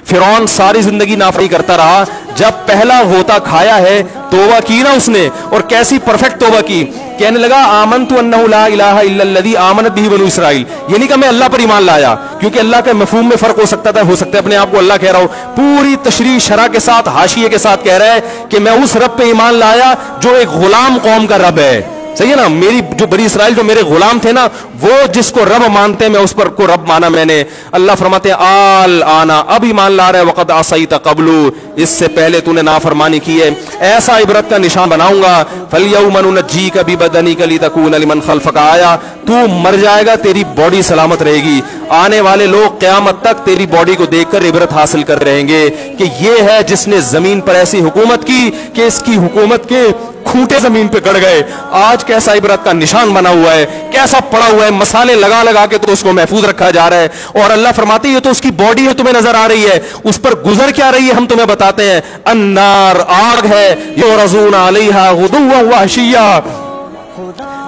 फिरौन सारी जिंदगी नाफरमानी करता रहा, जब पहला गोता खाया है तौबा की ना उसने, और कैसी परफेक्ट तौबा की, कहने लगा आमनतु अन्नहु ला इलाहा इल्लल्लज़ी आमनत बिही बनु इसराइल। ये नहीं कहा मैं अल्लाह पर ईमान लाया, क्योंकि अल्लाह के मफहूम में फर्क हो सकता है अपने आप को अल्लाह कह रहा हो, पूरी तशरीह शरह के साथ हाशिये के साथ कह रहा है कि मैं उस रब पे ईमान लाया जो एक गुलाम कौम का रब है। सही है ना, मेरी जो बनी इसराइल जो मेरे गुलाम थे ना, वो जिसको रब मानते हैं मैं उस पर को रब माना मैंने। अल्लाह फरमाते हैं आल आना, अब ईमान ला रहा है, वक़द असैत क़ब्लु, इससे पहले तूने नाफरमानी की है, ऐसा इबरत का निशान बनाऊंगा। फल्यौम नुनज्जीका बिबदनिका लितकूना लिमन खल्फका आया, तू मर जाएगा तेरी बॉडी सलामत रहेगी, आने वाले लोग क़यामत तक तेरी बॉडी को देखकर इबरत हासिल कर रहेंगे कि ये है जिसने जमीन पर ऐसी हुकूमत की कि इसकी हुकूमत के खूंटे जमीन पे गड़ गए। आज कैसा इबरत का निशान बना हुआ है, कैसा पड़ा हुआ है, मसाले लगा लगा के तो उसको महफूज रखा जा रहा है। और अल्लाह फरमाते हैं ये तो उसकी बॉडी है, तुम्हें नजर आ रही है, उस पर गुजर क्या रही है हम तुम्हें बताते हैं। अन्नार, आग है, युरज़ूना अलैहा गुदुव्वन व अशिय्या,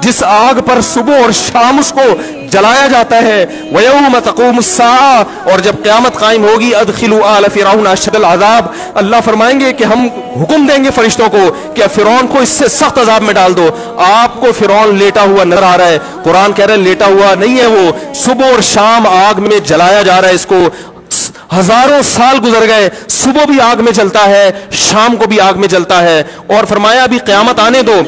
जिस आग पर सुबह और शाम उसको जलाया जाता है। वयौम तक़ूमुस्साआ, और जब क़यामत कायम होगी, अदखिलू आल फ़िरऔन अशद्दल अज़ाब, अल्लाह फरमाएंगे कि हम हुक्म देंगे फरिश्तों को कि फ़िरौन को इससे सख्त अज़ाब में डाल दो। आपको फ़िरौन लेटा हुआ नजर आ रहा है, कुरान कह रहा है लेटा हुआ नहीं है वो, सुबह और शाम आग में जलाया जा रहा है इसको। हजारों साल गुजर गए, सुबह भी आग में जलता है, शाम को भी आग में जलता है। और फरमाया अभी क़यामत आने दो,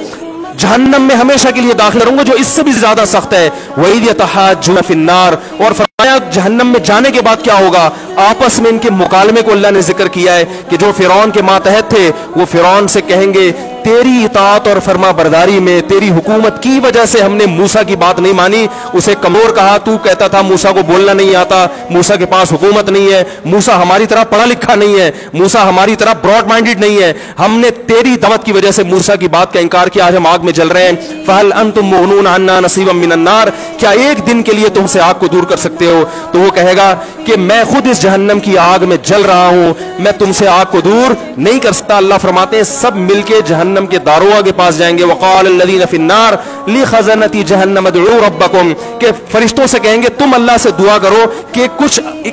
जहन्नम में हमेशा के लिए दाखिल रहूंगा जो इससे भी ज्यादा सख्त है। वही यतहाज्जुन फिन्नार, और फरमाया जहन्नम में जाने के बाद क्या होगा, आपस में इनके मुकालमे को अल्लाह ने जिक्र किया है कि जो फिरौन के मातहत थे वो फिरौन से कहेंगे तेरी इताअत और फरमा बरदारी में, तेरी हुकूमत की वजह से हमने मूसा की बात नहीं मानी। उसे कमजोर कहा, तू कहता था मूसा को बोलना नहीं आता, मूसा के पास हुकूमत नहीं है, मूसा हमारी तरह पढ़ा लिखा नहीं है, मूसा हमारी तरह ब्रॉड माइंडेड नहीं है, हमने तेरी दावत की वजह से मूसा की बात का इंकार किया, आज हम आग में जल रहे हैं। फहल अंतुम मुगनून अन्ना नसीबम मिनन नार, क्या एक दिन के लिए तुमसे आग को दूर कर सकते हो? तो वो कहेगा कि मैं खुद इस जहन्नम की आग में जल रहा हूं, मैं तुमसे आग को दूर नहीं कर सकता। अल्लाह फरमाते हैं सब मिलके जहन्नम के दारोगा के पास जाएंगे। वक़ाल लल्लज़ीना फ़िन्नार लिख़ज़नती जहन्नम उदऊ रब्बकुम, के फरिश्तों से कहेंगे तुम अल्लाह से दुआ करो कि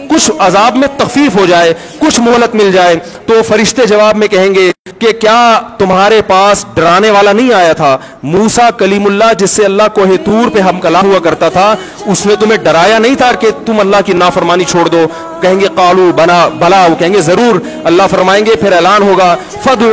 कुछ अजाब में तखफीफ हो जाए, कुछ मोहलत मिल जाए। तो फरिश्ते जवाब में कहेंगे कि क्या तुम्हारे पास डराने वाला नहीं आया था? मूसा कलीमुल्लाह जिससे अल्लाह कोहे तूर पे हम कलाम हुआ करता था, उसने तुम्हें डराया नहीं था कि तुम अल्लाह की नाफरमानी छोड़ दो? कहेंगे कालू बना भला, वो कहेंगे जरूर। अल्लाह फरमाएंगे फिर ऐलान होगा फदउ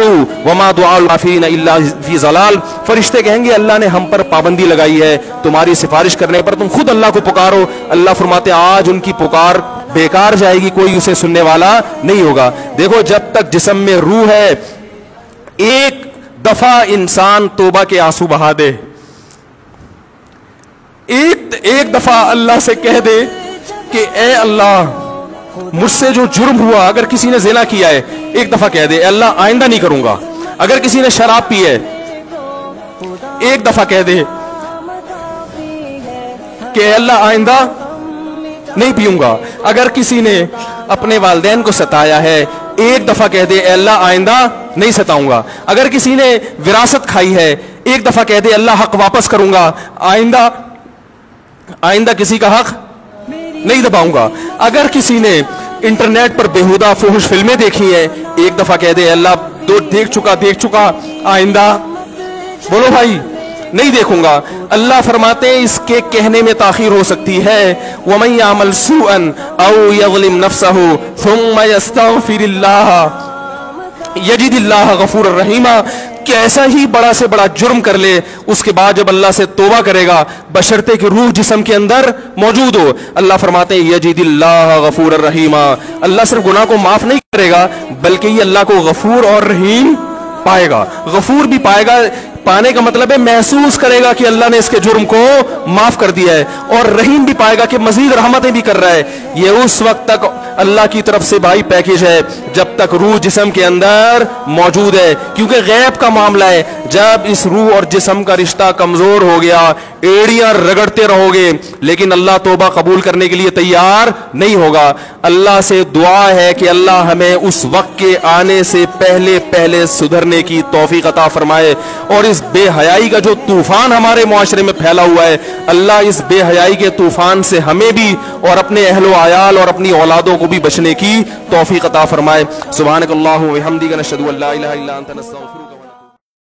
वमा दुआउल काफिरीन इल्ला फी ज़लाल, फरिश्ते कहेंगे अल्लाह ने हम पर पाबंदी लगाई है, तुम्हारी सिफारिश करने पर तुम खुद अल्लाह को पुकारो। अल्लाह फरमाते आज उनकी पुकार बेकार जाएगी, कोई उसे सुनने वाला नहीं होगा। देखो जब तक जिस्म में रूह है, एक दफा इंसान तौबा के आंसू बहा दे, एक दफा अल्लाह से कह दे कि ए अल्लाह मुझसे जो जुर्म हुआ, अगर किसी ने ज़िना किया है एक दफा कह दे अल्लाह आइंदा नहीं करूंगा। अगर किसी ने शराब पी है एक दफा कह दे कि अल्लाह आइंदा नहीं पीऊंगा। अगर किसी ने अपने वालिदैन को सताया है एक दफा कह दे अल्लाह आइंदा नहीं सताऊंगा। अगर किसी ने विरासत खाई है एक दफा कह दे अल्लाह हक वापस करूंगा, आइंदा किसी का हक नहीं दबाऊंगा। अगर किसी ने इंटरनेट पर बेहुदा फुहश फिल्में देखी है एक दफा कह दे अल्लाह दो देख चुका आइंदा बोलो भाई नहीं देखूंगा। अल्लाह फरमाते हैं इसके कहने में ताखीर हो सकती है। वमन यामल सूअन औ यज़लिम नफ्सहु सुम्मा यस्तग़फिरिल्लाह यजिदिल्लाह गफूरर रहीमा, कैसा ही बड़ा से बड़ा जुर्म कर ले उसके बाद जब अल्लाह से तौबा करेगा बशर्ते कि रूह जिस्म के अंदर मौजूद हो, अल्लाह फरमाते हैं यजिदिल्लाह गफूरर रहीमा, अल्लाह सिर्फ गुनाह को माफ नहीं करेगा बल्कि ये अल्लाह को गफूर और रहीम पाएगा। गफूर भी पाएगा, पाने का मतलब है महसूस करेगा कि अल्लाह ने इसके जुर्म को माफ कर दिया है, और रहीम भी पाएगा कि मजीद रहमतें भी कर रहा है। ये उस वक्त तक अल्लाह की तरफ से भाई पैकेज है जब तक रूह जिस्म के अंदर मौजूद है, क्योंकि गैब का मामला है। जब इस रूह और जिस्म का रिश्ता कमजोर हो गया एड़ियां रगड़ते रहोगे लेकिन अल्लाह तौबा कबूल करने के लिए तैयार नहीं होगा। अल्लाह से दुआ है कि अल्लाह हमें उस वक्त के आने से पहले पहले सुधरने की तौफीक अता फरमाए और इस इस बेहयाई का जो तूफान हमारे मुआशरे में फैला हुआ है, अल्लाह इस बेहयाई के तूफान से हमें भी और अपने अहलो आयाल और अपनी औलादों को भी बचने की तौफीक अता फरमाए। सुब्हानकल्लाहु व बिहम्दिका नशहदु अल्ला इलाहा इल्ला अंता नस्तगफिरुका।